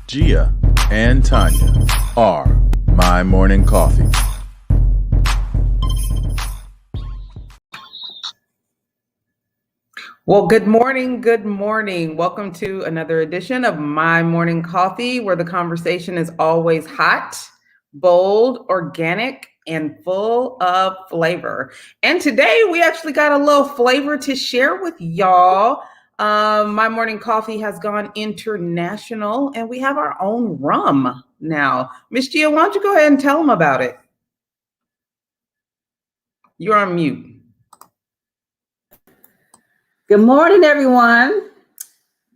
Gia and Tanya are my morning coffee. Well, good morning. Good morning. Welcome to another edition of My Morning Coffee, where the conversation is always hot, bold, organic, and full of flavor. And today we actually got a little flavor to share with y'all. My Morning Coffee has gone international, and we have our own rum now. Miss Gia, why don't you go ahead and tell them about it? You're on mute. Good morning, everyone.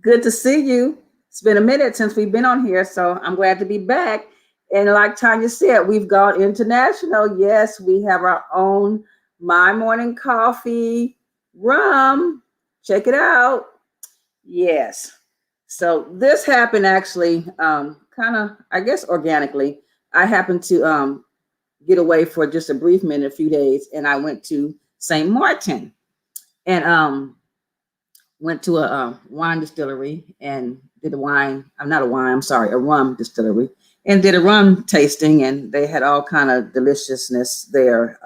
Good to see you. It's been a minute since we've been on here, so I'm glad to be back. And like Tanya said, we've gone international. Yes, we have our own My Morning Coffee rum. Check it out. Yes. So this happened actually kind of, I guess, organically. I happened to get away for just a brief minute, a few days, and I went to St. Martin and went to a wine distillery and did a rum distillery and did a rum tasting, and they had all kind of deliciousness there.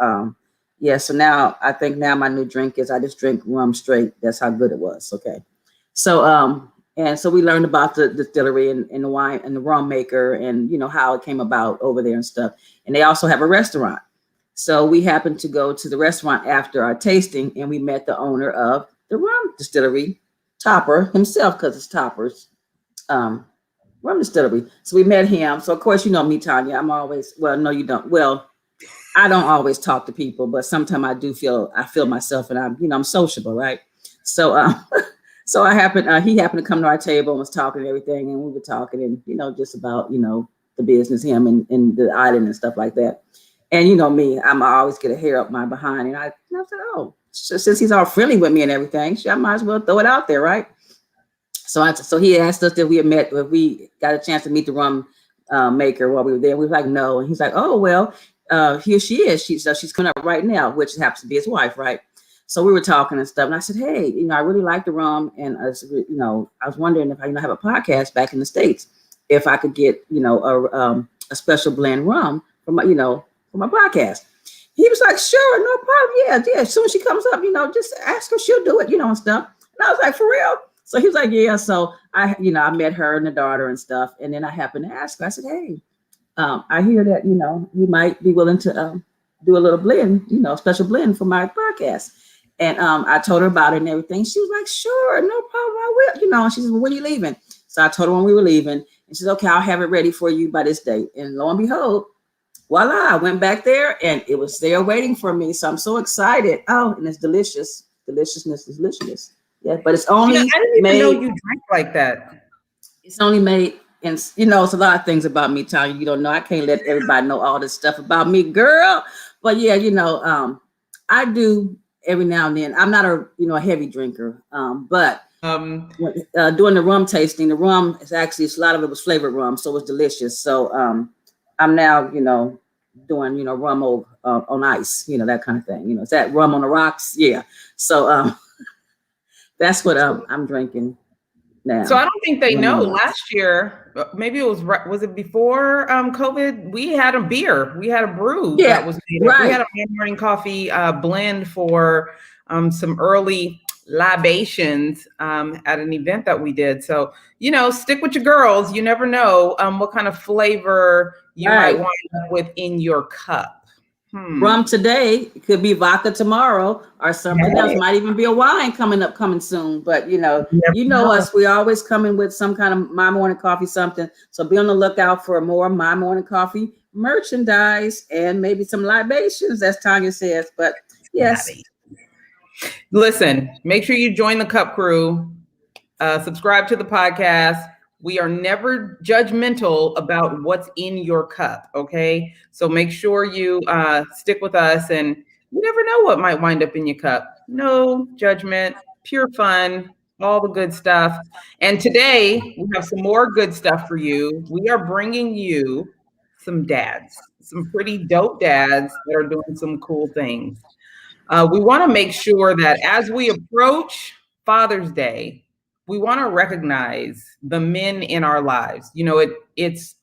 So now I think my new drink is I just drink rum straight. That's how good it was. Okay. So so we learned about the distillery and the wine and the rum maker and how it came about over there and stuff. And they also have a restaurant. So we happened to go to the restaurant after our tasting, and we met the owner of the rum distillery, Topper himself, because it's Topper's rum distillery. So we met him. So of course, you know me, Tanya. I'm always, well, no, you don't. Well, I don't always talk to people, but sometimes I feel myself, and I'm sociable, right? So so he happened to come to our table and was talking and everything, and we were talking and just about the business, him and the island and stuff like that. And me, I always get a hair up my behind, and I said, oh. So since he's all friendly with me and everything, I might as well throw it out there, right? So he asked us if we got a chance to meet the rum maker while we were there. We were like, no. And he's like, oh, well, here she is. She's coming up right now, which happens to be his wife, right? So we were talking and stuff. And I said, hey, I really like the rum. And, I was wondering if I have a podcast back in the States, if I could get, a special blend rum for my podcast. He was like, sure, no problem. Yeah. As soon as she comes up, just ask her, she'll do it, and stuff. And I was like, for real? So he was like, yeah. So I met her and the daughter and stuff. And then I happened to ask her, I said, hey, I hear that, you might be willing to do a little blend, special blend for my podcast. And I told her about it and everything. She was like, sure, no problem, I will, and she said, well, when are you leaving? So I told her when we were leaving, and she said, okay, I'll have it ready for you by this date. And lo and behold, voila, I went back there and it was there waiting for me. So I'm so excited. Oh, and it's delicious. Deliciousness is delicious. Yeah, but it's only I didn't even know you drank like that. It's only made, and it's a lot of things about me, Tanya. You don't know. I can't let everybody know all this stuff about me, girl. But yeah, I do every now and then. I'm not a heavy drinker. But doing the rum tasting, the rum is actually a lot of it was flavored rum, so it's delicious. So I'm now, doing, rum on ice, that kind of thing. Is that rum on the rocks? Yeah. So that's what I'm drinking now. So I don't think they know. Last year, maybe it was it before COVID? We had a beer. We had a brew that was made. Right. We had a morning coffee blend for some early libations at an event that we did. So, stick with your girls. You never know what kind of flavor you might wind up with in your cup. Rum today could be vodka tomorrow, or something else. Might even be a wine coming soon. But us, we always come in with some kind of My Morning Coffee something. So be on the lookout for more My Morning Coffee merchandise and maybe some libations, as Tanya says. But yes. Listen, make sure you join the Cup Crew. Subscribe to the podcast. We are never judgmental about what's in your cup, okay? So make sure you stick with us, and you never know what might wind up in your cup. No judgment, pure fun. all the good stuff. And today we have some more good stuff for you. We are bringing you some dads, some pretty dope dads that are doing some cool things. We want to make sure that as we approach Father's Day, we want to recognize the men in our lives. You know, it's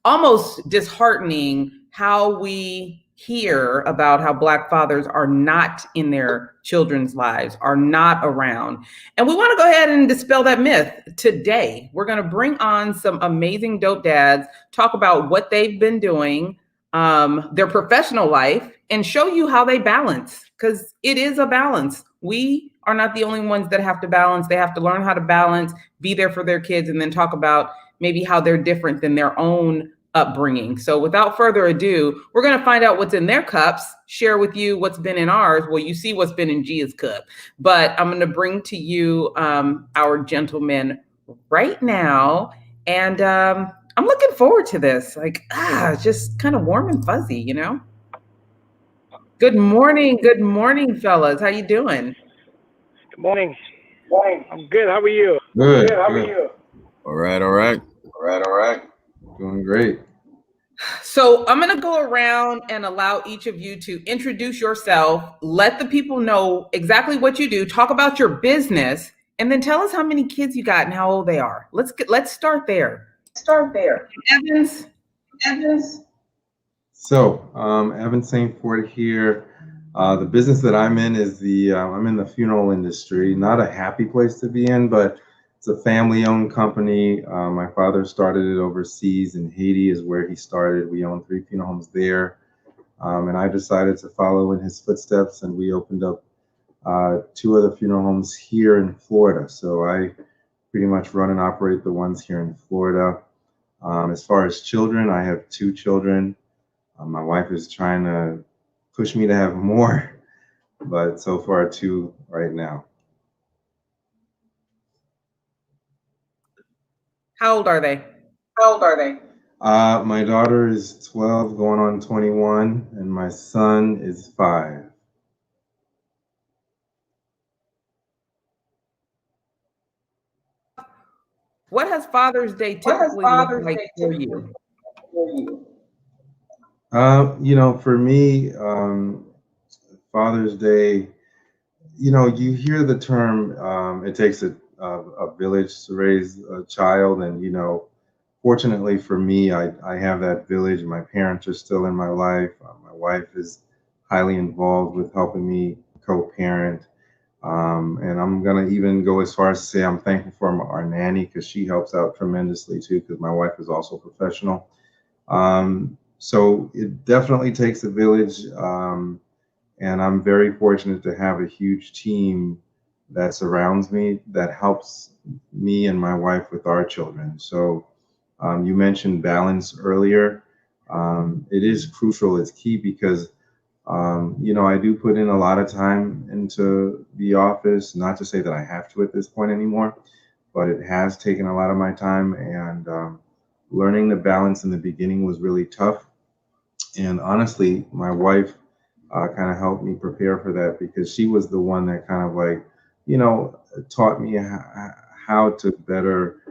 almost disheartening how we hear about how Black fathers are not in their children's lives, are not around. And we want to go ahead and dispel that myth today. We're going to bring on some amazing dope dads, talk about what they've been doing, their professional life, and show you how they balance, because it is a balance. We are not the only ones that have to balance. They have to learn how to balance, be there for their kids, and then talk about maybe how they're different than their own upbringing. So without further ado, we're going to find out what's in their cups, share with you what's been in ours. Well, you see what's been in Gia's cup, but I'm going to bring to you our gentlemen right now. And I'm looking forward to this. Like, it's just kind of warm and fuzzy, you know? Good morning, fellas. How you doing? Good morning. I'm good. How are you? Good. How are Good. you? All right. All right. Doing great. So I'm going to go around and allow each of you to introduce yourself, let the people know exactly what you do, talk about your business, and then tell us how many kids you got and how old they are. Let's start there. Evans. So, Evan St. Ford here. The business that I'm in is I'm in the funeral industry. Not a happy place to be in, but it's a family-owned company. My father started it overseas in Haiti, is where he started. We own 3 funeral homes there, and I decided to follow in his footsteps, and we opened up 2 other funeral homes here in Florida. So I pretty much run and operate the ones here in Florida. As far as children, I have 2 children. My wife is trying to push me to have more, but so far 2 right now. How old are they? My daughter is 12, going on 21, and my son is 5. What has Father's Day typically looked like for you? For me, Father's Day, you hear the term, it takes a village to raise a child. And, fortunately for me, I have that village. My parents are still in my life. My wife is highly involved with helping me co-parent. And I'm going to even go as far as to say I'm thankful for our nanny, because she helps out tremendously too, because my wife is also a professional. So it definitely takes a village. And I'm very fortunate to have a huge team that surrounds me, that helps me and my wife with our children. So you mentioned balance earlier. It is crucial. It's key because, I do put in a lot of time into the office, not to say that I have to at this point anymore, but it has taken a lot of my time. And learning the balance in the beginning was really tough. And honestly, my wife kind of helped me prepare for that, because she was the one that kind of like, taught me how to better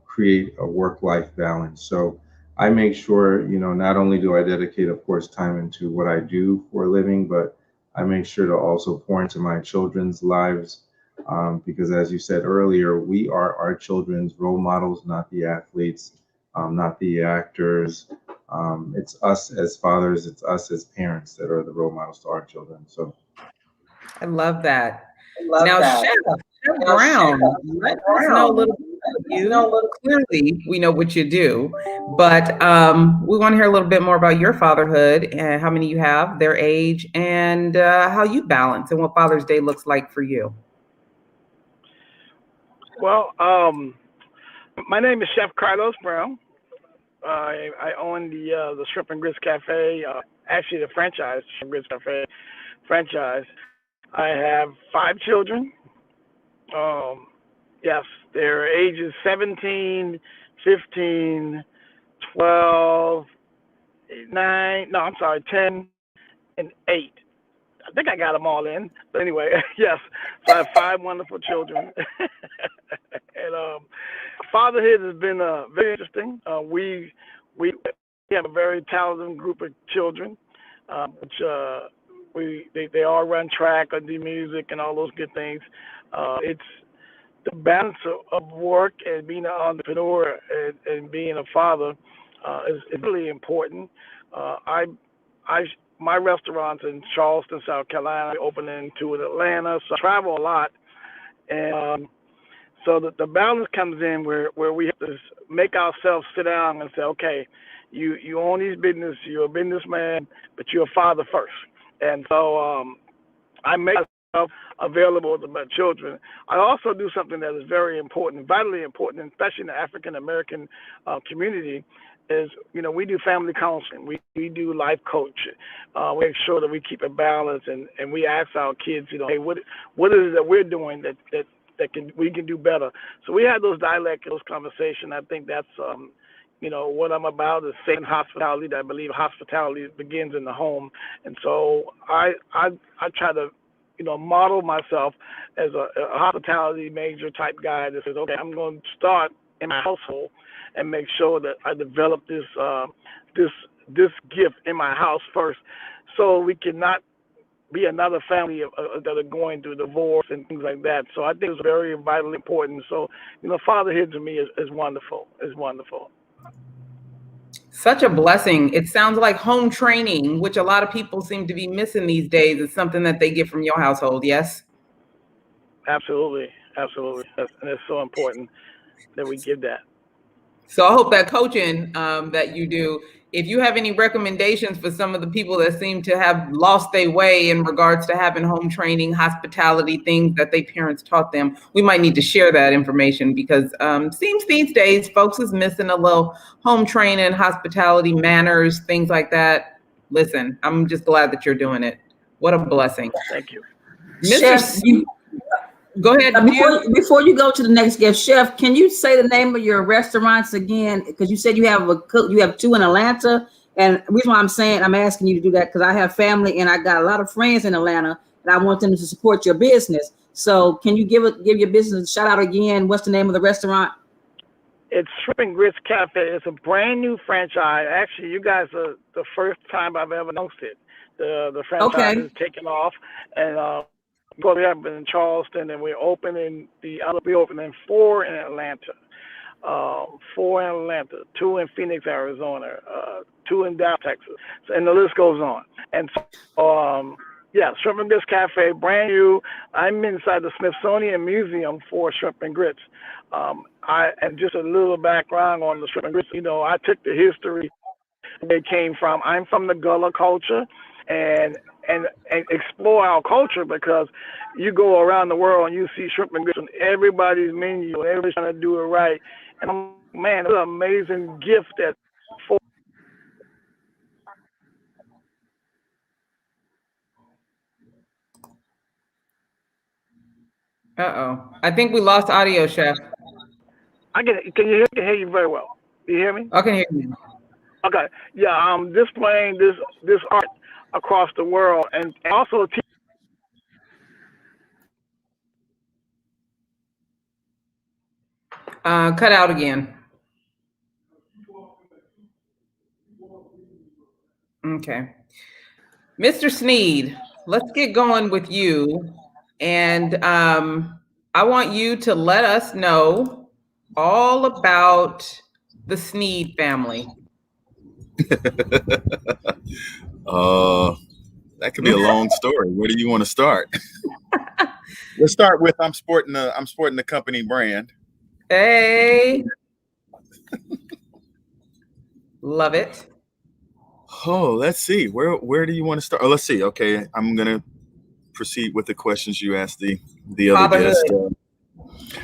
create a work-life balance. So I make sure, not only do I dedicate, of course, time into what I do for a living, but I make sure to also pour into my children's lives, because as you said earlier, we are our children's role models, not the athletes, not the actors. It's us as fathers, it's us as parents that are the role models to our children. So I love that. Now, Chef Brown, let us know a little bit about you. Clearly, we know what you do, but we want to hear a little bit more about your fatherhood and how many you have, their age, and how you balance and what Father's Day looks like for you. Well, my name is Chef Carlos Brown. I own the Shrimp and Grits Cafe, actually the franchise, Shrimp and Grits Cafe franchise. I have 5 children. Yes, their ages 17, 15, 12, 9, no, I'm sorry, 10, and 8. think I got them all in. But anyway, yes. So I have 5 wonderful children. And fatherhood has been very interesting. We have a very talented group of children, which they all run track or do music and all those good things. It's the balance of work and being an entrepreneur and being a father is really important. My restaurant's in Charleston, South Carolina, opening 2 in Atlanta, so I travel a lot. And so the balance comes in where we have to make ourselves sit down and say, okay, you own these business, you're a businessman, but you're a father first. And so I make myself available to my children. I also do something that is very important, vitally important, especially in the African American community, is, we do family counseling. We do life coach. We make sure that we keep a balance, and we ask our kids, hey, what is it that we're doing that we can do better? So we have those dialect, those conversations. I think that's what I'm about is saving hospitality. I believe hospitality begins in the home, and so I try to model myself as a hospitality major type guy that says, okay, I'm going to start in my household and make sure that I develop this gift in my house first, so we cannot be another family that are going through divorce and things like that. So I think it's very vitally important. So fatherhood to me is wonderful. Is wonderful. Such a blessing. It sounds like home training, which a lot of people seem to be missing these days, is something that they get from your household. Yes. Absolutely. And it's so important that we give that. So I hope that coaching that you do, if you have any recommendations for some of the people that seem to have lost their way in regards to having home training, hospitality, things that their parents taught them, we might need to share that information, because seems these days folks is missing a little home training, hospitality, manners, things like that. Listen, I'm just glad that you're doing it. What a blessing. Thank you. Mr. Steve, go ahead. Before you go to the next guest, Chef, can you say the name of your restaurants again? Because you said you have 2 in Atlanta, and the reason why I'm asking you to do that, because I have family and I got a lot of friends in Atlanta, and I want them to support your business. So can you give your business a shout out again? What's the name of the restaurant? It's Shrimp and Grits Cafe. It's a brand new franchise. Actually, you guys are the first time I've ever announced it. The franchise is taking off, and we have been in Charleston, and we're opening 4 in Atlanta. 4 in Atlanta, 2 in Phoenix, Arizona, 2 in Dallas, Texas, and the list goes on. And so, Shrimp and Grits Cafe, brand new. I'm inside the Smithsonian Museum for Shrimp and Grits. And just a little background on the Shrimp and Grits. I took the history they came from. I'm from the Gullah culture, and explore our culture, because you go around the world and you see shrimp and grits on everybody's menu, and everybody's trying to do it right. And man, it's an amazing gift that for. I think we lost audio, Chef. Can hear you very well. Do you hear me? I can hear you. Okay. Yeah. I'm displaying this art across the world, and also cut out again. Okay. Mr. Sneed, let's get going with you. And I want you to let us know all about the Sneed family. That could be a long story. Where do you want to start? Let's start with I'm sporting the company brand. Hey. Love it. Oh, let's see. Where do you want to start? Oh, let's see. Okay, I'm gonna proceed with the questions you asked the other guest.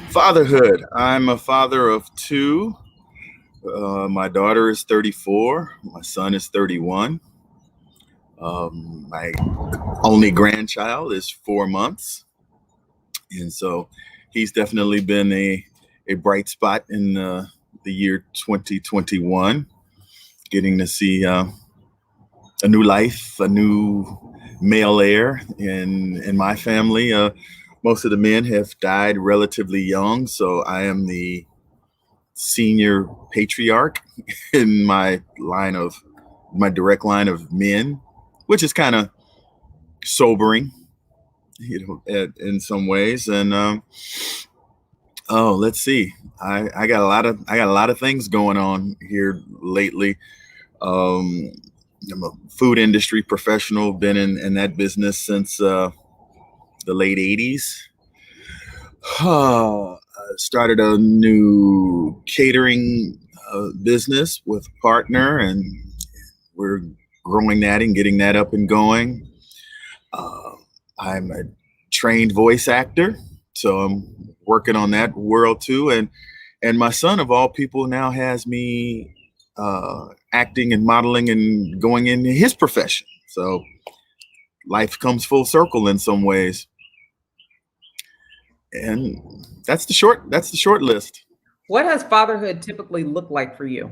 Fatherhood. I'm a father of 2. My daughter is 34. My son is 31. My only grandchild is 4 months, and so he's definitely been a bright spot in the year 2021. Getting to see a new life, a new male heir in my family. Most of the men have died relatively young, so I am the senior patriarch in my direct line of men, which is kind of sobering, in some ways. And let's see, I got a lot of things going on here lately. I'm a food industry professional, been in that business since the late 80s. Started a new catering business with a partner, and we're growing that and getting that up and going. I'm a trained voice actor, so I'm working on that world too. And my son, of all people, now has me acting and modeling and going into his profession. So life comes full circle in some ways. And that's the short list. What has fatherhood typically looked like for you?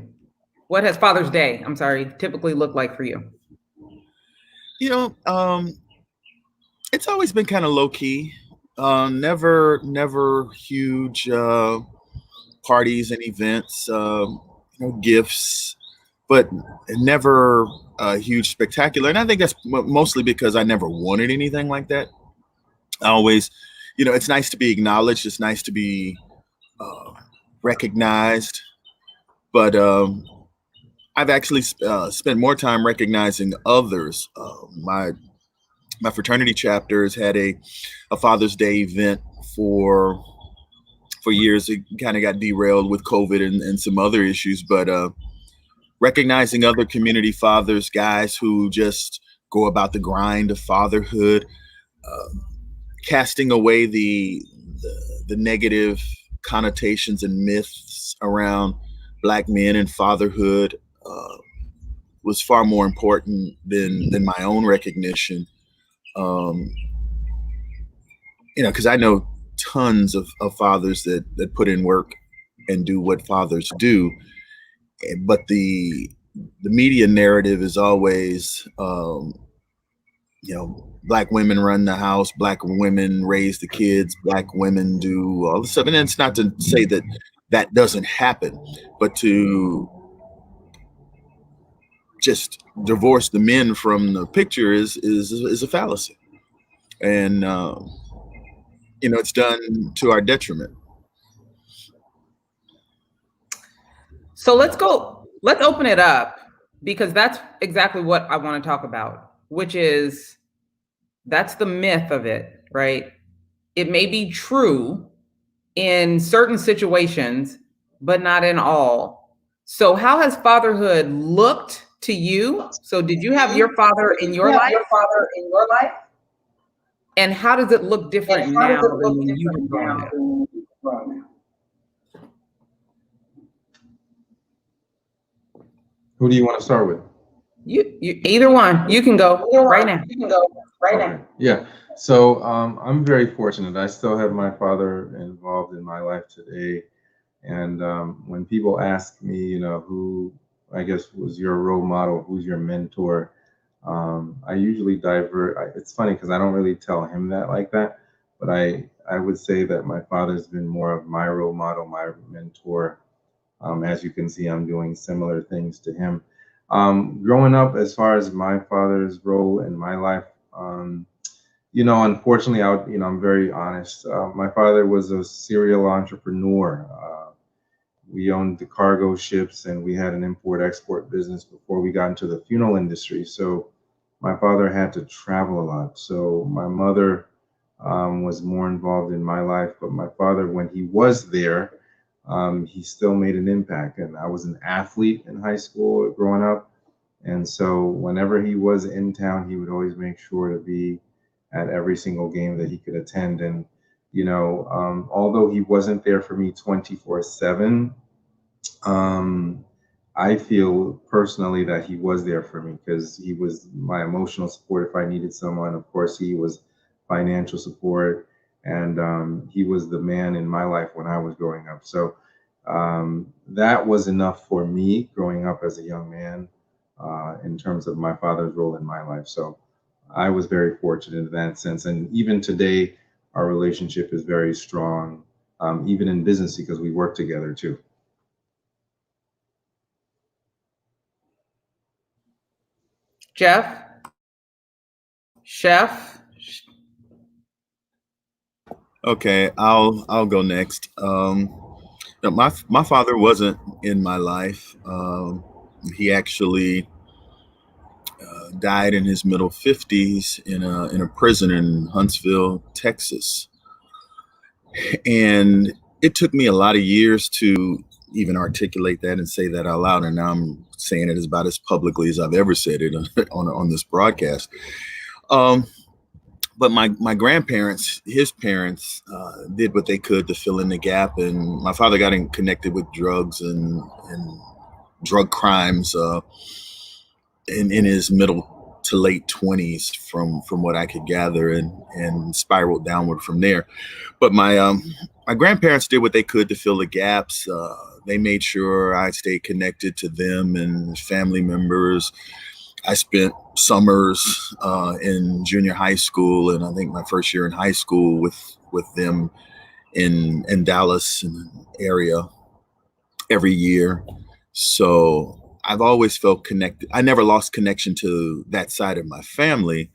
What has Father's Day, I'm sorry, typically looked like for you? You know, it's always been kind of low key. Never huge parties and events, gifts, but never huge spectacular. And I think that's mostly because I never wanted anything like that. I always, it's nice to be acknowledged. It's nice to be recognized. But I've actually spent more time recognizing others. My fraternity chapter has had a Father's Day event for years. It kind of got derailed with COVID and some other issues, but recognizing other community fathers, guys who just go about the grind of fatherhood, casting away the negative connotations and myths around Black men and fatherhood was far more important than my own recognition. Because I know tons of fathers that put in work and do what fathers do, but the media narrative is always, Black women run the house, Black women raise the kids, Black women do all this stuff. And it's not to say that doesn't happen, but to just divorce the men from the picture is a fallacy. And it's done to our detriment. So let's open it up, because that's exactly what I want to talk about, which is that's the myth of it, right? It may be true in certain situations, but not in all. So how has fatherhood looked to you? So did you have your father in your life? And how does it look different now than when you were growing up? Who do you want to start with? You either one. You can go right now. Okay. Yeah. So I'm very fortunate. I still have my father involved in my life today. And when people ask me, who I guess was your role model, who's your mentor, I usually divert. It's funny because I don't really tell him that like that, but I would say that my father's been more of my role model, my mentor. As you can see, I'm doing similar things to him. Growing up, as far as my father's role in my life, unfortunately, I'm very honest. My father was a serial entrepreneur. We owned the cargo ships, and we had an import-export business before we got into the funeral industry. So my father had to travel a lot. So my mother was more involved in my life, but my father, when he was there, he still made an impact. And I was an athlete in high school growing up. And so whenever he was in town, he would always make sure to be at every single game that he could attend. And, although he wasn't there for me 24/7, I feel personally that he was there for me because he was my emotional support if I needed someone. Of course, he was financial support, and he was the man in my life when I was growing up. So that was enough for me growing up as a young man in terms of my father's role in my life. So I was very fortunate in that sense. And even today, our relationship is very strong, even in business, because we work together too. Jeff? Chef? Okay, I'll go next. No, my father wasn't in my life. He actually died in his middle 50s in a prison in Huntsville, Texas. And it took me a lot of years to even articulate that and say that out loud. And now I'm saying it about as publicly as I've ever said it on this broadcast. But my grandparents, his parents, did what they could to fill in the gap. And my father got connected with drugs and drug crimes in his middle to late 20s, from what I could gather, and spiraled downward from there. But my grandparents did what they could to fill the gaps. They made sure I stayed connected to them and family members. I spent summers in junior high school, and I think my first year in high school with them in Dallas area every year. So I've always felt connected. I never lost connection to that side of my family.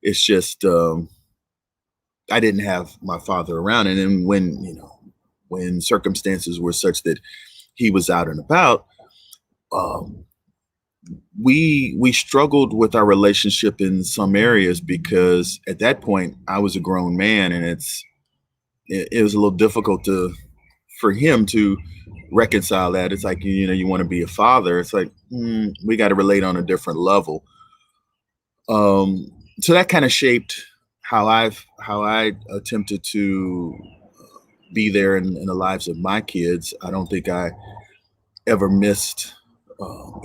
It's just I didn't have my father around, and then when circumstances were such that he was out and about, we struggled with our relationship in some areas, because at that point I was a grown man, and it was a little difficult for him to reconcile that. It's like, you want to be a father. It's like, we got to relate on a different level. So that kind of shaped how I attempted to be there in the lives of my kids. I don't think I ever missed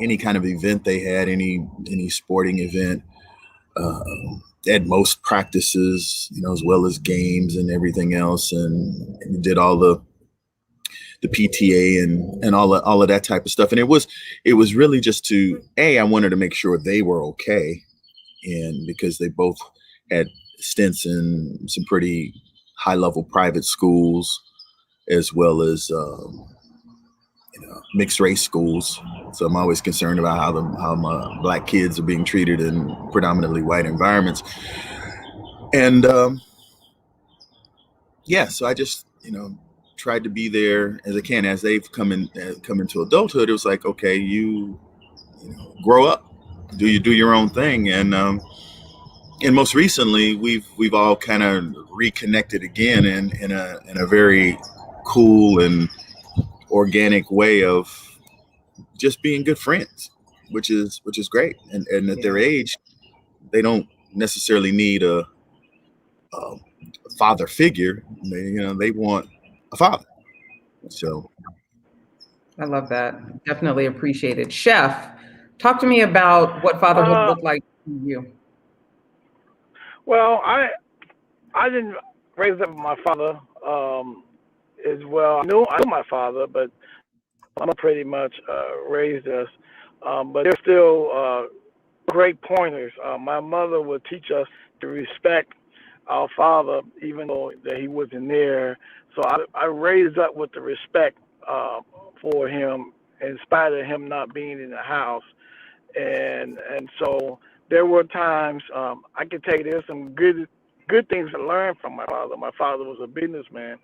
any kind of event they had, any sporting event, at most practices, as well as games and everything else, and did all the PTA and all of that type of stuff. And it was really just I wanted to make sure they were okay, and because they both had stints in some pretty high level private schools, as well as mixed race schools. So I'm always concerned about how my Black kids are being treated in predominantly white environments. And so I just tried to be there as I can. As they've come into adulthood, it was like, okay, you grow up, do your own thing. And most recently, we've all kind of reconnected again in a very cool and organic way of just being good friends, which is great. And at their age, they don't necessarily need a father figure. They want a father. So I love that. Definitely appreciate it. Chef, talk to me about what fatherhood looked like to you. Well, I didn't raise up with my father as well. I knew my father, but I'm pretty much raised us. But they're still great pointers. My mother would teach us to respect our father, even though that he wasn't there. So I raised up with the respect for him, in spite of him not being in the house. And so there were times I could tell you there's some good things to learn from my father. My father was a businessman,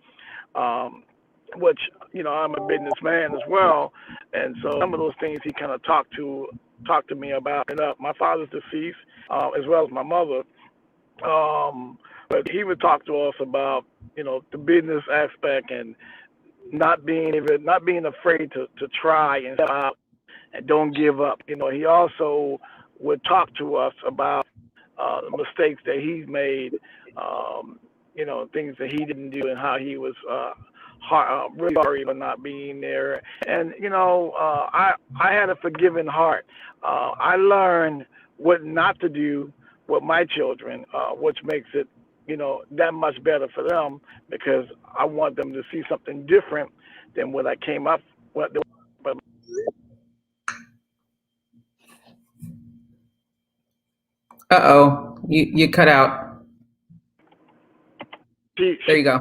which I'm a businessman as well, and so some of those things he kind of talked to me about. And my father's deceased, as well as my mother, but he would talk to us about the business aspect and not being afraid to try and step out and don't give up. He also would talk to us about the mistakes that he's made, things that he didn't do, and how he was really sorry for not being there. And I had a forgiving heart. I learned what not to do with my children, which makes it that much better for them, because I want them to see something different than what I came up with. Uh-oh, You cut out. There you go.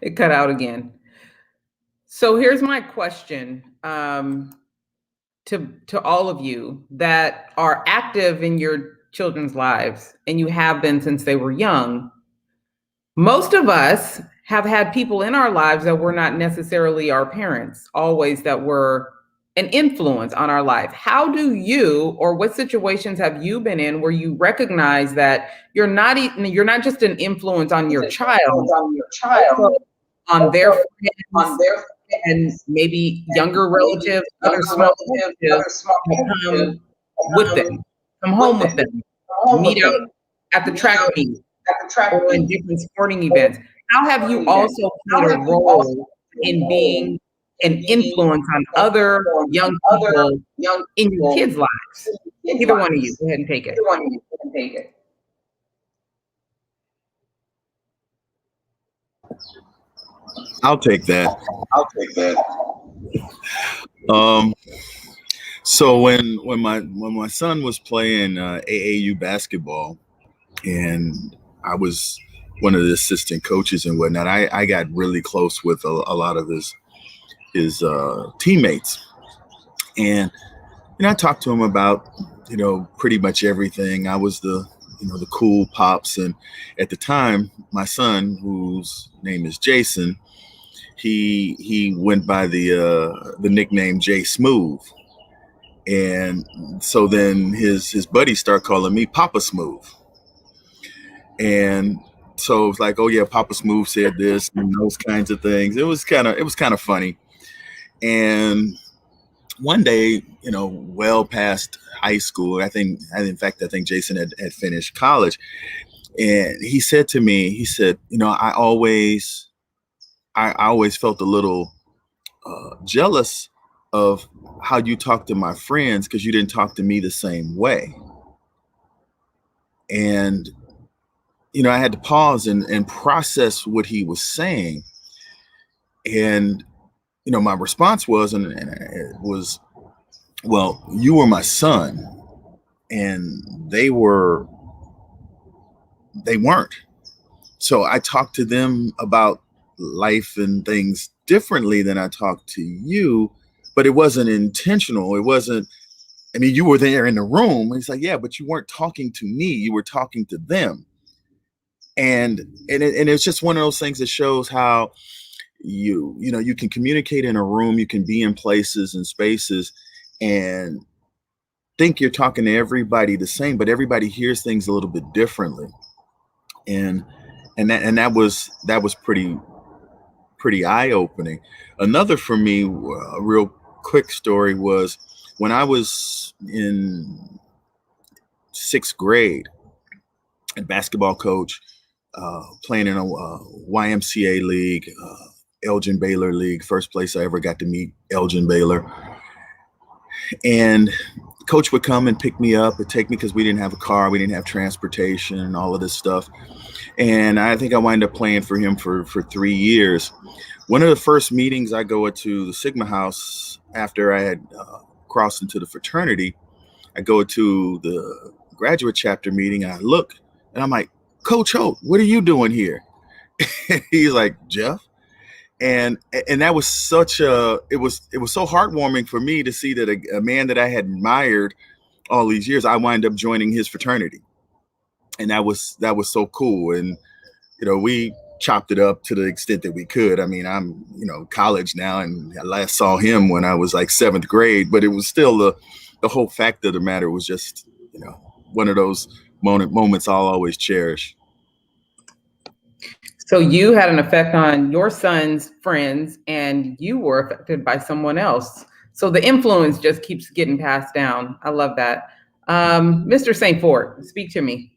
It cut out again. So here's my question to all of you that are active in your children's lives, and you have been since they were young. Most of us have had people in our lives that were not necessarily our parents, always, that were an influence on our life. How do you, or what situations have you been in where you recognize that you're not just an influence on your child, on their friends, and maybe younger relatives, other small relatives that come with them, come home with them, meet out at the track meet, or in different sporting events. How have you also played a role in being an influence on other young people in your kids' lives? Either one of you, go ahead and take it. I'll take that. So when my son was playing AAU basketball, and I was one of the assistant coaches and whatnot, I got really close with a lot of his teammates, and I talked to him about pretty much everything. I was the cool pops, and at the time, my son, whose name is Jason, he went by the nickname Jay Smooth, and so then his buddies start calling me Papa Smooth, and so it's like, oh yeah, Papa Smooth said this and those kinds of things. It was kind of funny, and one day, well past high school, I think Jason had finished college, and he said to me, I always felt a little jealous of how you talk to my friends, because you didn't talk to me the same way. And I had to pause and process what he was saying, and my response was, and it was, well, you were my son, and they weren't. So I talked to them about life and things differently than I talked to you, but it wasn't intentional. It wasn't, you were there in the room. He's like, yeah, but you weren't talking to me. You were talking to them. And it's just one of those things that shows how you can communicate in a room, you can be in places and spaces and think you're talking to everybody the same, but everybody hears things a little bit differently. And that was pretty eye-opening. Another for me, a real quick story, was when I was in 6th grade, a basketball coach, playing in a YMCA league, Elgin Baylor League. First place I ever got to meet Elgin Baylor. And coach would come and pick me up and take me, because we didn't have a car, we didn't have transportation and all of this stuff. And I think I wound up playing for him for 3 years. One of the first meetings I go to the Sigma House after I had crossed into the fraternity, I go to the graduate chapter meeting, and I look and I'm like, Coach Holt, what are you doing here? He's like, Jeff. And that was it was so heartwarming for me to see that a man that I had admired all these years, I wind up joining his fraternity. And that was so cool. And, we chopped it up to the extent that we could. I'm, college now, and I last saw him when I was like 7th grade, but it was still the whole fact of the matter was just, one of those moments I'll always cherish. So you had an effect on your son's friends, and you were affected by someone else. So the influence just keeps getting passed down. I love that. Mr. St. Ford, speak to me.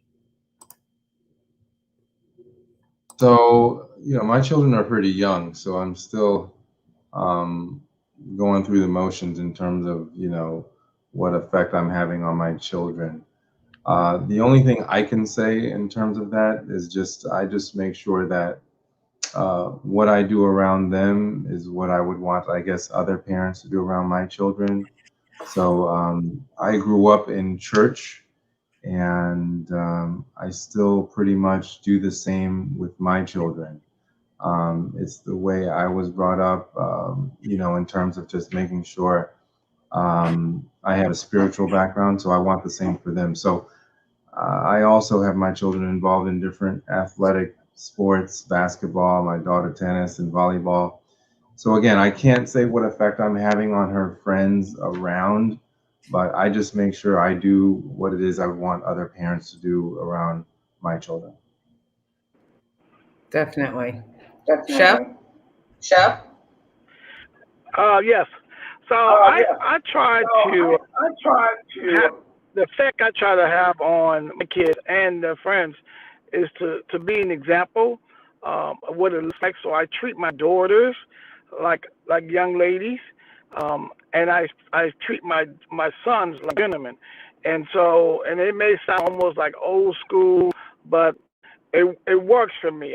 So, my children are pretty young, so I'm still going through the motions in terms of, what effect I'm having on my children. The only thing I can say in terms of that is I just make sure that what I do around them is what I would want, I guess, other parents to do around my children. So I grew up in church, and I still pretty much do the same with my children. It's the way I was brought up, in terms of just making sure I have a spiritual background, so I want the same for them. So I also have my children involved in different athletic sports, basketball, my daughter tennis and volleyball. So again, I can't say what effect I'm having on her friends around, but I just make sure I do what it is I want other parents to do around my children. Definitely. Chef? Definitely. Chef? Yes. So Yes. I try So to I try have to. the effect I try to have on my kids and their friends is to be an example of what it looks like. So I treat my daughters like young ladies, and I treat my sons like gentlemen. And it may sound almost like old school, but it works for me.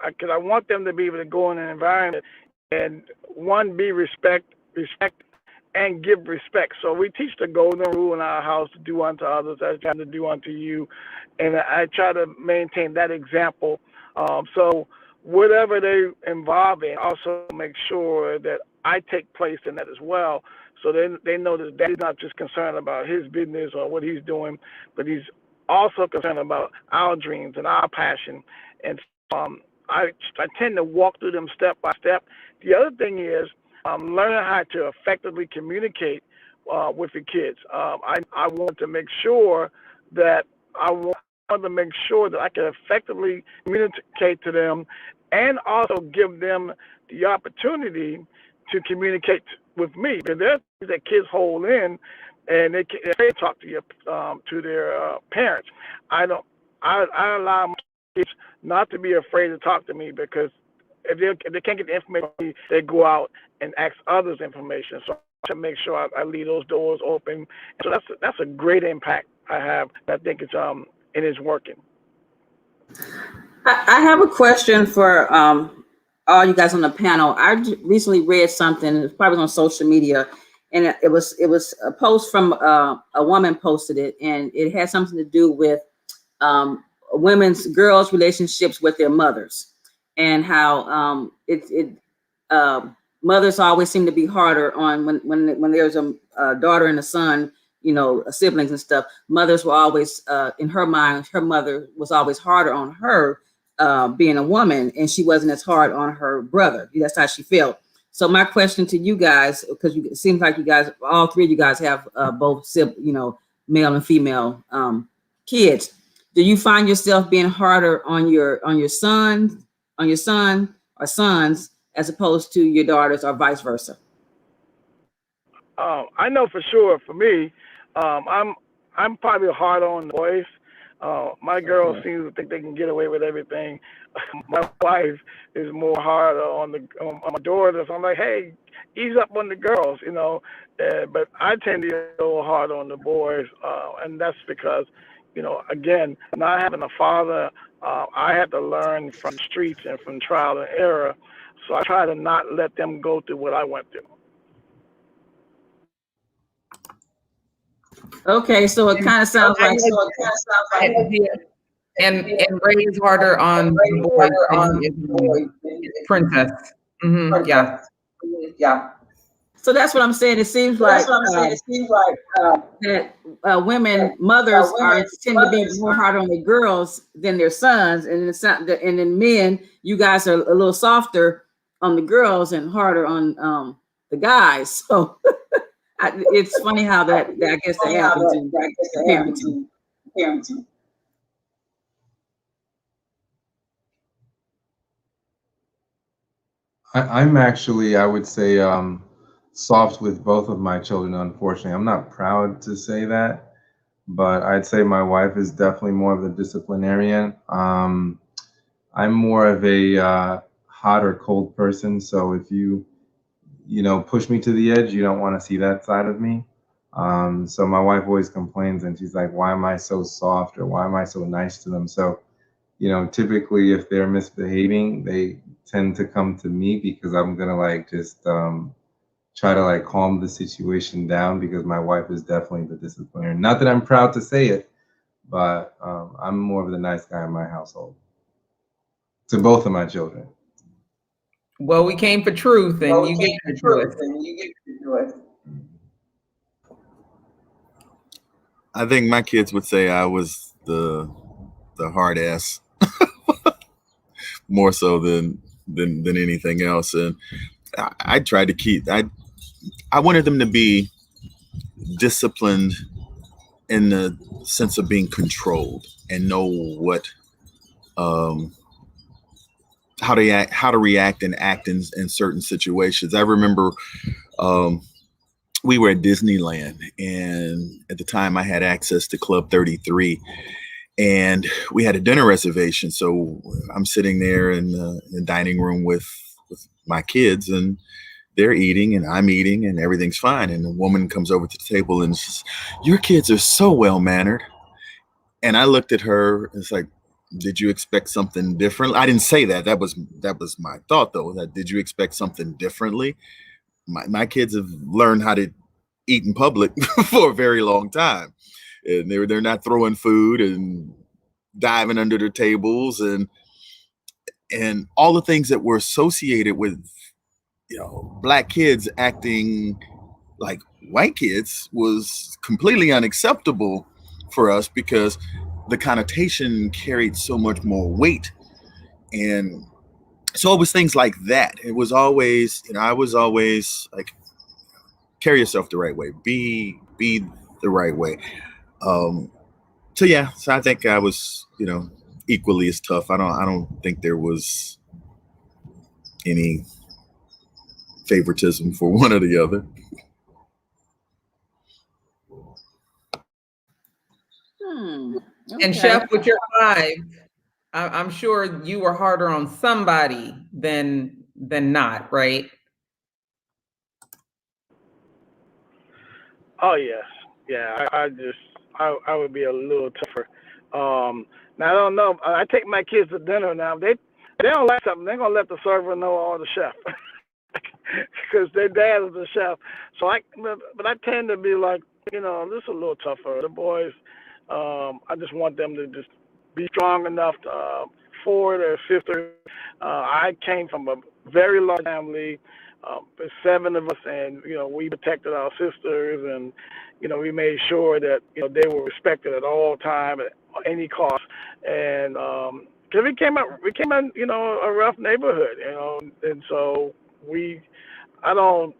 Because I want them to be able to go in an environment and one be respect and give respect. So we teach the golden rule in our house: to do unto others as you have to do unto you, and I try to maintain that example. So whatever they involve in, also make sure that I take place in that as well. So they know that Daddy's not just concerned about his business or what he's doing, but he's also concerned about our dreams and our passion. And I tend to walk through them step by step. The other thing is learning how to effectively communicate with your kids. I want to make sure that I can effectively communicate to them, and also give them the opportunity to communicate with me. Because there are things that kids hold in, and they talk to their parents. I don't. I allow my kids not to be afraid to talk to me, because if they can't get the information, they go out and ask others information. So to make sure I leave those doors open. So that's a great impact I have. I think it is working. I have a question for all you guys on the panel. Recently read something. It probably was on social media, and it was a post from a woman posted it, and it had something to do with girls' relationships with their mothers, and how mothers always seem to be harder on when there's a daughter and a son, siblings and stuff. Mothers were always, in her mind, her mother was always harder on her, being a woman, and she wasn't as hard on her brother. That's how she felt. So my question to you guys, because it seems like you guys, all three of you guys have both, male and female kids. Do you find yourself being harder on your son or sons as opposed to your daughters, or vice versa? I know for sure. For me, I'm probably hard on the boys. My girls seem to think they can get away with everything. My wife is more hard on my daughters. I'm like, hey, ease up on the girls, But I tend to be a little hard on the boys, and that's because, again, not having a father, I had to learn from streets and from trial and error. So I try to not let them go through what I went through. Okay, so it kind of sounds like and Ray is harder on the boys than he is on Princess. Yeah. Yeah. So that's what I'm saying. It seems like that mothers tend to be more hard on their girls than their sons, and then men, you guys are a little softer on the girls and harder on the guys. So it's funny how that I guess that happens in parenting. I'm actually, I would say, soft with both of my children, unfortunately. I'm not proud to say that, but I'd say my wife is definitely more of the disciplinarian. I'm more of a hot or cold person. So if you push me to the edge, you don't want to see that side of me. So my wife always complains, and she's like, why am I so soft, or why am I so nice to them? So, typically if they're misbehaving, they tend to come to me, because I'm going to just try to like calm the situation down, because my wife is definitely the discipliner. Not that I'm proud to say it, but I'm more of the nice guy in my household to both of my children. Well, we came for truth, and you get the truth. I think my kids would say I was the hard ass more so than anything else. And I tried to keep, I wanted them to be disciplined in the sense of being controlled and know what, how to react and act in certain situations. I remember we were at Disneyland, and at the time I had access to Club 33, and we had a dinner reservation. So I'm sitting there in the dining room with my kids, and they're eating and I'm eating and everything's fine. And the woman comes over to the table and says, "Your kids are so well-mannered." And I looked at her and it's like, did you expect something different? I didn't say that. That was my thought though, that did you expect something differently? My kids have learned how to eat in public for a very long time. And they're not throwing food and diving under the tables and all the things that were associated with, Black kids acting like white kids was completely unacceptable for us, because the connotation carried so much more weight. And so it was things like that. It was always, I was always like, carry yourself the right way, be the right way. So yeah, so I think I was, equally as tough. I don't think there was any favoritism for one or the other. Okay. And Chef, with your 5, I'm sure you were harder on somebody than not, right? Oh yes, yeah. I would be a little tougher. Now I don't know. I take my kids to dinner now. They don't like something, they're gonna let the server know or the chef, because their dad is the chef. So but I tend to be like, this is a little tougher. The boys, I just want them to just be strong enough to, for their sisters. I came from a very large family. There's 7 of us, and we protected our sisters, and we made sure that they were respected at all time at any cost. And because we came out a rough neighborhood, and so I don't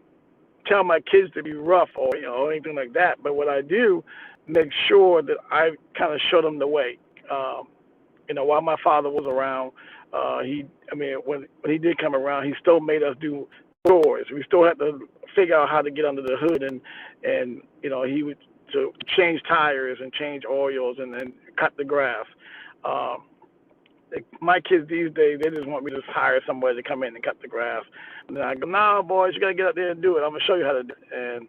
tell my kids to be rough or anything like that. But what I do, make sure that I kind of show them the way. While my father was around, when he did come around, he still made us do chores. We still had to figure out how to get under the hood, and he would to change tires and change oils and then cut the grass. My kids these days, they just want me to just hire somebody to come in and cut the grass. And then I go, "No, boys, you gotta get out there and do it. I'm gonna show you how to do it," and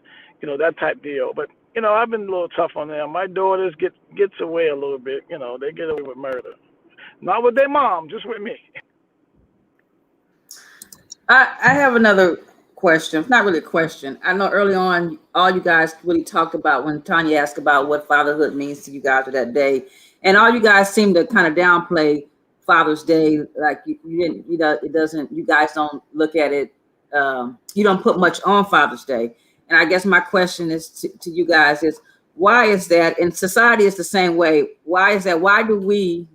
that type deal. But I've been a little tough on them. My daughters gets away a little bit. They get away with murder. Not with their mom, just with me. I have another question. It's not really a question. I know early on, all you guys really talked about when Tanya asked about what fatherhood means to you guys for that day. And all you guys seem to kind of downplay Father's Day. Like you didn't, it doesn't, you guys don't look at it. You don't put much on Father's Day. And I guess my question is to you guys is, why is that? And society is the same way. Why is that? Why do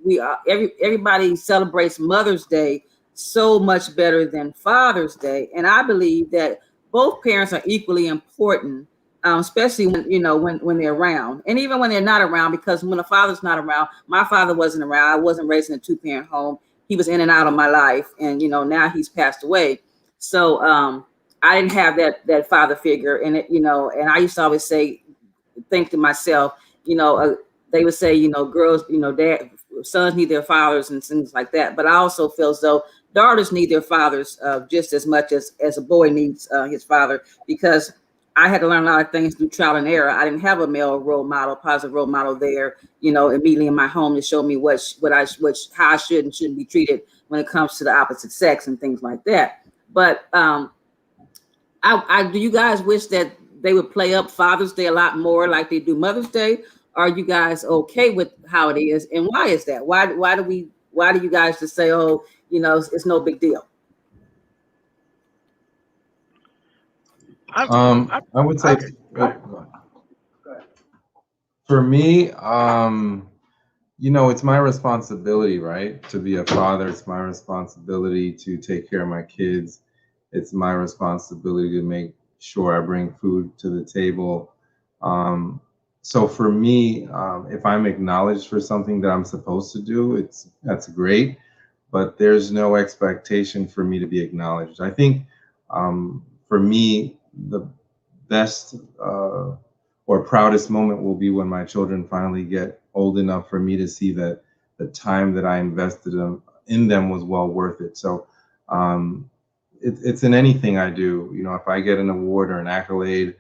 everybody celebrates Mother's Day so much better than Father's Day? And I believe that both parents are equally important, especially when they're around, and even when they're not around, because when a father's not around, my father wasn't around. I wasn't raised in a 2-parent home. He was in and out of my life, and now he's passed away. So I didn't have that father figure, and and I used to always think to myself, they would say, girls, dad, sons need their fathers and things like that. But I also feel as though daughters need their fathers just as much as a boy needs his father, because I had to learn a lot of things through trial and error. I didn't have a male role model, positive role model there, immediately in my home to show me how I should and shouldn't be treated when it comes to the opposite sex and things like that. But Do you guys wish that they would play up Father's Day a lot more like they do Mother's Day? Are you guys okay with how it is, and why is that? Why do you guys just say, oh, it's no big deal? I would say, for me, it's my responsibility, right, to be a father. It's my responsibility to take care of my kids. It's my responsibility to make sure I bring food to the table. So for me, if I'm acknowledged for something that I'm supposed to do, that's great, but there's no expectation for me to be acknowledged. I think for me, the best or proudest moment will be when my children finally get old enough for me to see that the time that I invested in them was well worth it. So it's in anything I do. If I get an award or an accolade,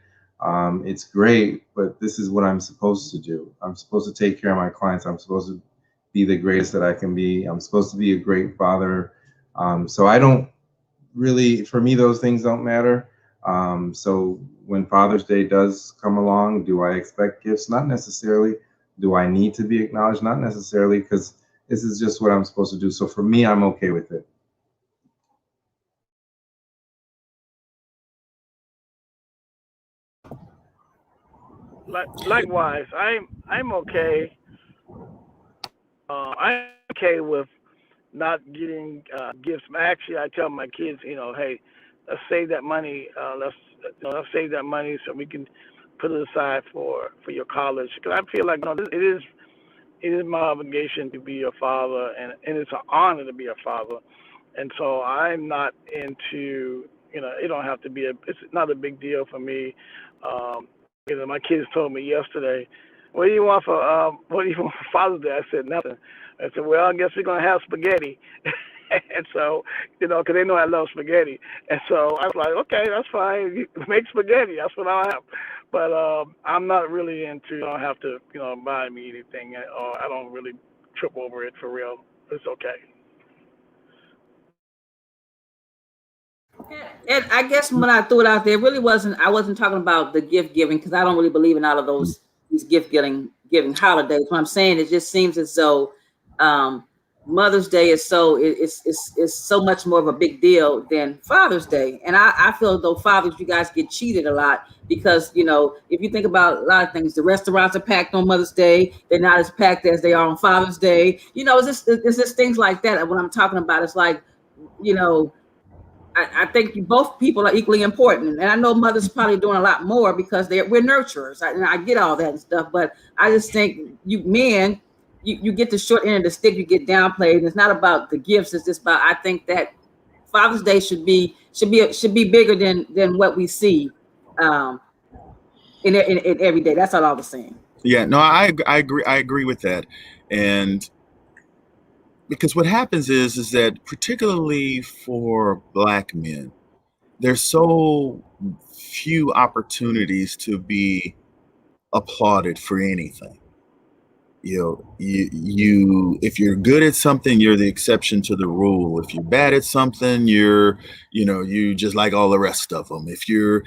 it's great, but this is what I'm supposed to do. I'm supposed to take care of my clients. I'm supposed to be the greatest that I can be. I'm supposed to be a great father. So I don't really, for me, those things don't matter. So when Father's Day does come along, do I expect gifts? Not necessarily. Do I need to be acknowledged? Not necessarily, because this is just what I'm supposed to do. So for me, I'm okay with it. Likewise, I'm okay. I'm okay with not getting gifts. Actually, I tell my kids, hey, let's save that money. Let's save that money so we can put it aside for your college. Because I feel like it is my obligation to be a father, and it's an honor to be a father. And so I'm not into, it don't have to be it's not a big deal for me. My kids told me yesterday, what do you want for Father's Day? I said nothing. I said, well, I guess we're gonna have spaghetti. And so, because they know I love spaghetti. And so I was like, okay, that's fine. You make spaghetti. That's what I'll have. But I'm not really into, you don't have to, buy me anything, or I don't really trip over it for real. It's okay. And I guess when I threw it out there, I wasn't talking about the gift giving, because I don't really believe in all of these gift giving holidays. What I'm saying, it just seems as though Mother's Day is so much more of a big deal than Father's Day. And I feel though fathers, you guys get cheated a lot, because if you think about a lot of things, the restaurants are packed on Mother's Day. They're not as packed as they are on Father's Day. It's just things like that. What I'm talking about is like, I think both people are equally important, and I know mothers probably doing a lot more because we're nurturers, and I get all that and stuff. But I just think you men, you get the short end of the stick, you get downplayed. And it's not about the gifts; it's just about, I think that Father's Day should be bigger than what we see in every day. That's all I was saying. Yeah, no, I agree with that, and because what happens is that particularly for Black men, there's so few opportunities to be applauded for anything. You if you're good at something, you're the exception to the rule. If you're bad at something, you just like all the rest of them. If you're,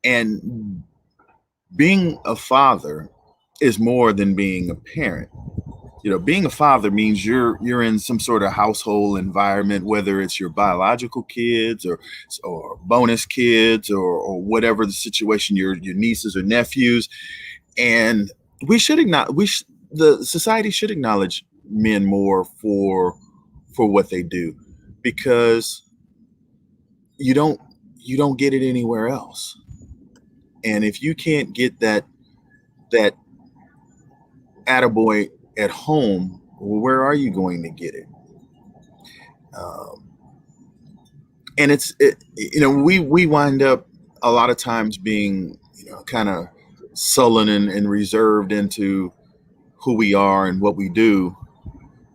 and being a father is more than being a parent. Being a father means you're in some sort of household environment, whether it's your biological kids or bonus kids or whatever the situation, your nieces or nephews. And the society should acknowledge men more for what they do, because you don't get it anywhere else. And if you can't get that attaboy at home, where are you going to get it? And we wind up a lot of times being kind of sullen and reserved into who we are and what we do,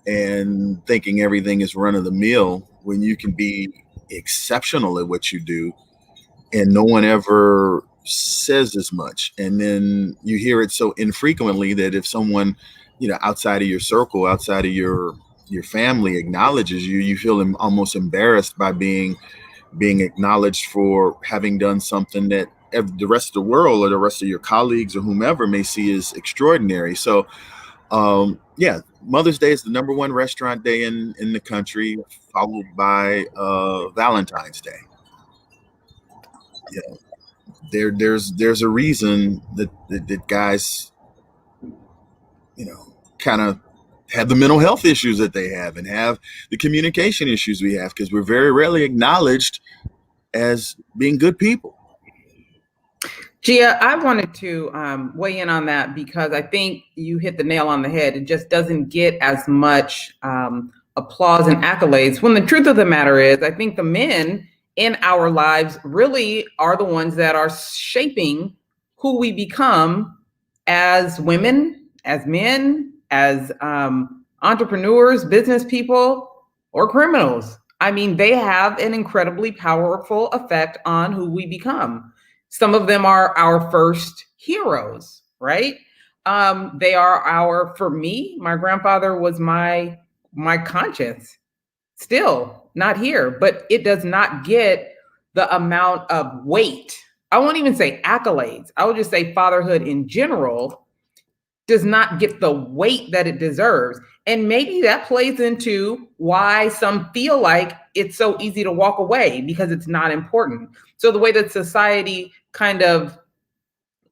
and thinking everything is run of the mill, when you can be exceptional at what you do, and no one ever says as much. And then you hear it so infrequently that if someone outside of your circle, outside of your family acknowledges you, you feel almost embarrassed by being being acknowledged for having done something that the rest of the world or the rest of your colleagues or whomever may see as extraordinary. So yeah, Mother's Day is the #1 restaurant day in the country, followed by Valentine's Day. Yeah, there's a reason that guys, kind of have the mental health issues that they have and have the communication issues we have, because we're very rarely acknowledged as being good people. Gia, I wanted to weigh in on that because I think you hit the nail on the head. It just doesn't get as much applause and accolades, when the truth of the matter is, I think the men in our lives really are the ones that are shaping who we become as women, as men, as entrepreneurs, business people, or criminals. I mean, they have an incredibly powerful effect on who we become. Some of them are our first heroes, right? They are for me, my grandfather was my conscience. Still not here, but it does not get the amount of weight. I won't even say accolades. I would just say fatherhood in general does not get the weight that it deserves. And maybe that plays into why some feel like it's so easy to walk away, because it's not important. So the way that society kind of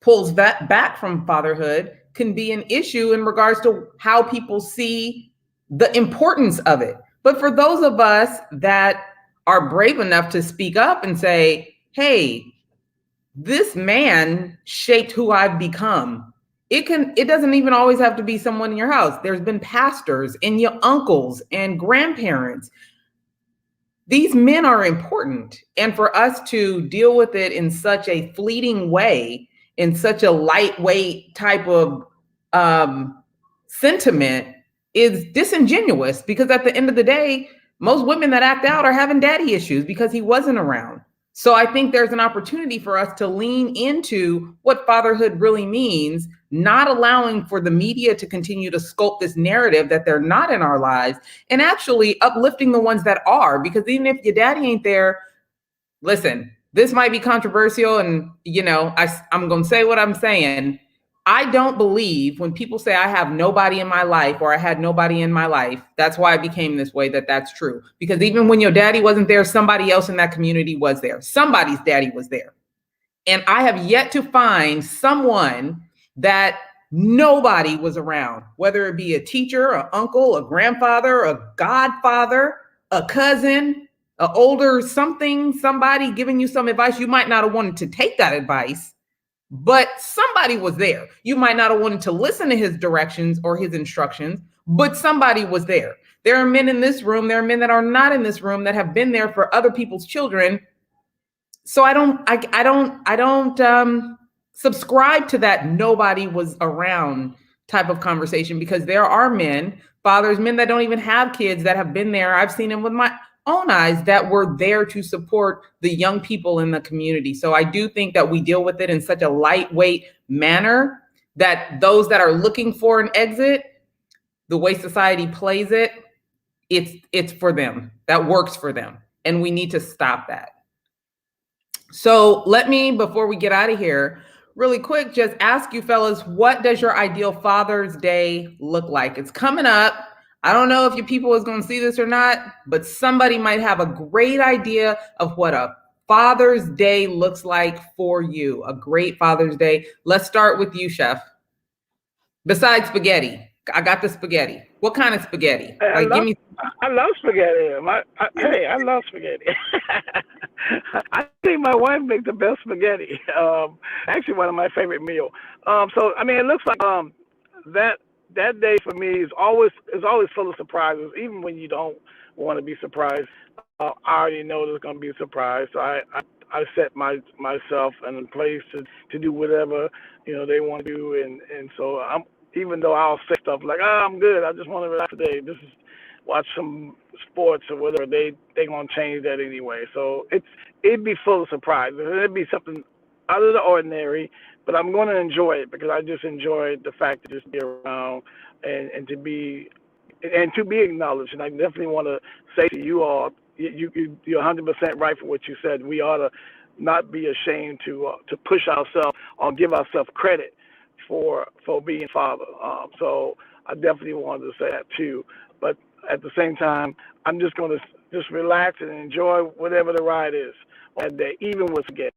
pulls that back from fatherhood can be an issue in regards to how people see the importance of it. But for those of us that are brave enough to speak up and say, hey, this man shaped who I've become. It doesn't even always have to be someone in your house. There's been pastors and your uncles and grandparents. These men are important. And for us to deal with it in such a fleeting way, in such a lightweight type of sentiment, is disingenuous, because at the end of the day, most women that act out are having daddy issues because he wasn't around. So I think there's an opportunity for us to lean into what fatherhood really means, not allowing for the media to continue to sculpt this narrative that they're not in our lives, and actually uplifting the ones that are. Because even if your daddy ain't there, listen, this might be controversial, and I'm going to say what I'm saying. I don't believe when people say I have nobody in my life, or I had nobody in my life, that's why I became this way, that's true. Because even when your daddy wasn't there, somebody else in that community was there. Somebody's daddy was there. And I have yet to find someone that nobody was around, whether it be a teacher, an uncle, a grandfather, a godfather, a cousin, an older somebody giving you some advice. You might not have wanted to take that advice, but somebody was there. You might not have wanted to listen to his directions or his instructions, but somebody was there. There are men in this room, there are men that are not in this room that have been there for other people's children. So I don't subscribe to that nobody was around type of conversation, because there are men, fathers, men that don't even have kids that have been there. I've seen them with my own eyes that were there to support the young people in the community. So I do think that we deal with it in such a lightweight manner that those that are looking for an exit, the way society plays it, it's for them. That works for them. And we need to stop that. So let me, before we get out of here, really quick, just ask you fellas, what does your ideal Father's Day look like? It's coming up. I don't know if your people is going to see this or not, but somebody might have a great idea of what a Father's Day looks like for you. A great Father's Day. Let's start with you, Chef. Besides spaghetti, I got the spaghetti. What kind of spaghetti? I love spaghetti. I love spaghetti. I think my wife makes the best spaghetti. Actually, one of my favorite meals. So I mean, it looks like that day for me is always full of surprises, even when you don't want to be surprised. I already know there's going to be a surprise, so I set myself in a place to do whatever they want to do, and so even though I'll say stuff like, I'm good, I just want to relax today, this is watch some sports or whatever, they gonna change that anyway. So it'd be full of surprises. It'd be something out of the ordinary, but I'm going to enjoy it because I just enjoy the fact to just be around and to be acknowledged. And I definitely want to say to you all, you're 100% right for what you said. We ought to not be ashamed to push ourselves or give ourselves credit for being father. So I definitely wanted to say that too. But at the same time, I'm just going to just relax and enjoy whatever the ride is on that day, even with spaghetti.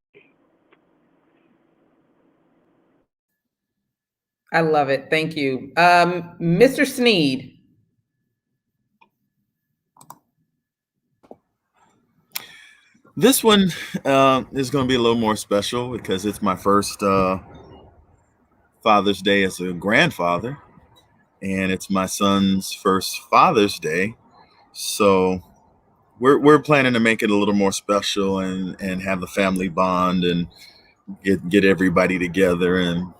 I love it. Thank you. Mr. Sneed. This one is going to be a little more special because it's my first Father's Day as a grandfather, and it's my son's first Father's Day. So we're planning to make it a little more special and have the family bond and get everybody together, and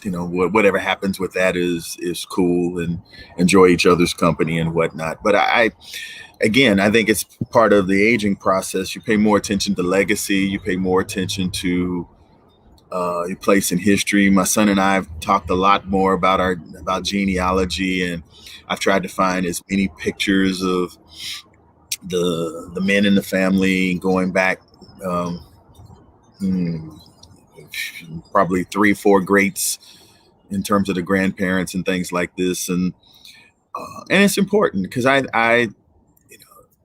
whatever happens with that is cool, and enjoy each other's company and whatnot. But I think it's part of the aging process. You pay more attention to legacy. You pay more attention to your place in history. My son and I have talked a lot more about genealogy, and I've tried to find as many pictures of the men in the family going back probably 3-4 greats in terms of the grandparents and things like this. And it's important because I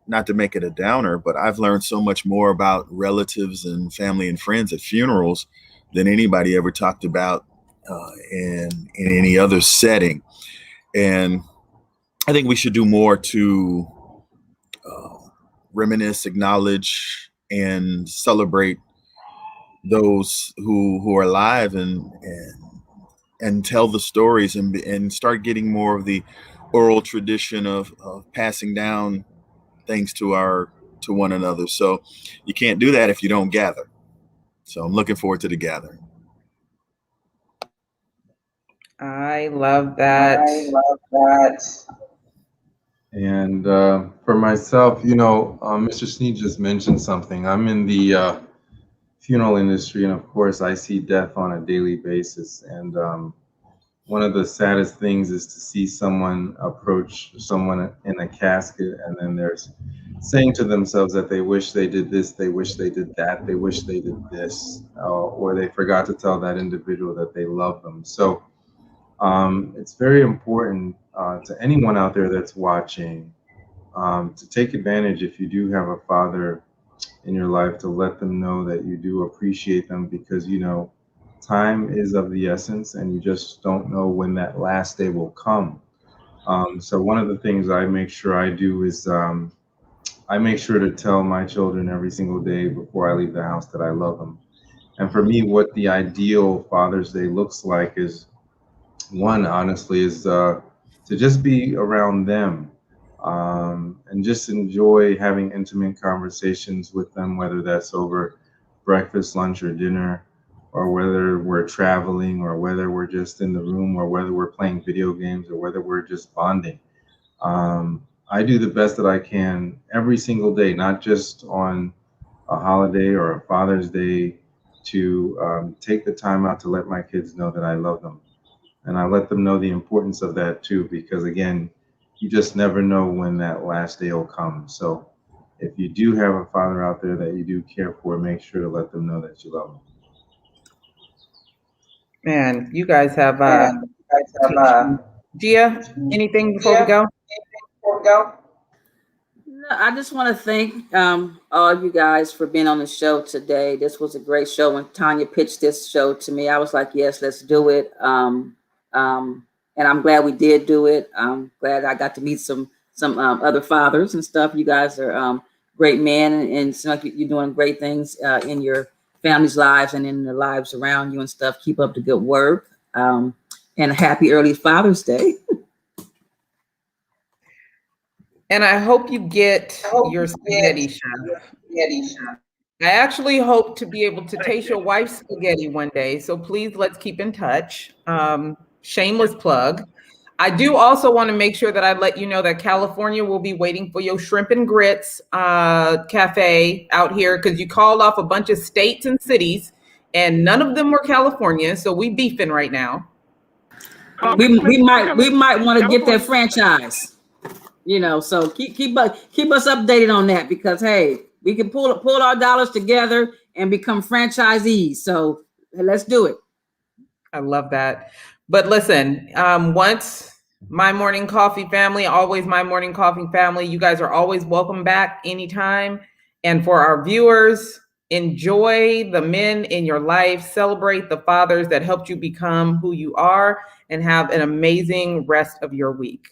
not to make it a downer, but I've learned so much more about relatives and family and friends at funerals than anybody ever talked about in any other setting. And I think we should do more to reminisce, acknowledge, and celebrate those who are alive, and tell the stories, and start getting more of the oral tradition of passing down things to one another. So you can't do that if you don't gather. So I'm looking forward to the gathering. I love that. And for myself, Mr. Sneed just mentioned something. I'm in the funeral industry, and of course I see death on a daily basis. And one of the saddest things is to see someone approach someone in a casket, and then there's saying to themselves that they wish they did this, they wish they did that, they wish they did this, or they forgot to tell that individual that they love them. So it's very important to anyone out there that's watching to take advantage, if you do have a father in your life, to let them know that you do appreciate them, because time is of the essence, and you just don't know when that last day will come. So one of the things I make sure I do is I make sure to tell my children every single day before I leave the house that I love them. And for me, what the ideal Father's Day looks like is, one, honestly, is to just be around them and just enjoy having intimate conversations with them, whether that's over breakfast, lunch, or dinner, or whether we're traveling, or whether we're just in the room, or whether we're playing video games, or whether we're just bonding. I do the best that I can every single day, not just on a holiday or a Father's Day, to take the time out to let my kids know that I love them. And I let them know the importance of that too, because again, you just never know when that last day will come. So if you do have a father out there that you do care for, make sure to let them know that you love them. Man, you guys have Gia, anything before we go? No, I just want to thank all of you guys for being on the show today. This was a great show. When Tanya pitched this show to me, I was like, yes, let's do it. And I'm glad we did do it. I'm glad I got to meet some other fathers and stuff. You guys are great men, and it seems like you're doing great things in your family's lives and in the lives around you and stuff. Keep up the good work. And a happy early Father's Day. And I hope you get your spaghetti, Chef. I actually hope to be able to taste your wife's spaghetti one day. So please, let's keep in touch. Shameless plug. I do also want to make sure that I let you know that California will be waiting for your shrimp and grits cafe out here, because you called off a bunch of states and cities and none of them were California. So we beefing right now. We might want to get that franchise. You know, so keep us updated on that, because hey, we can pull our dollars together and become franchisees. So let's do it. I love that. But listen, once My Morning Coffee family, always My Morning Coffee family, you guys are always welcome back anytime. And for our viewers, enjoy the men in your life, celebrate the fathers that helped you become who you are, and have an amazing rest of your week.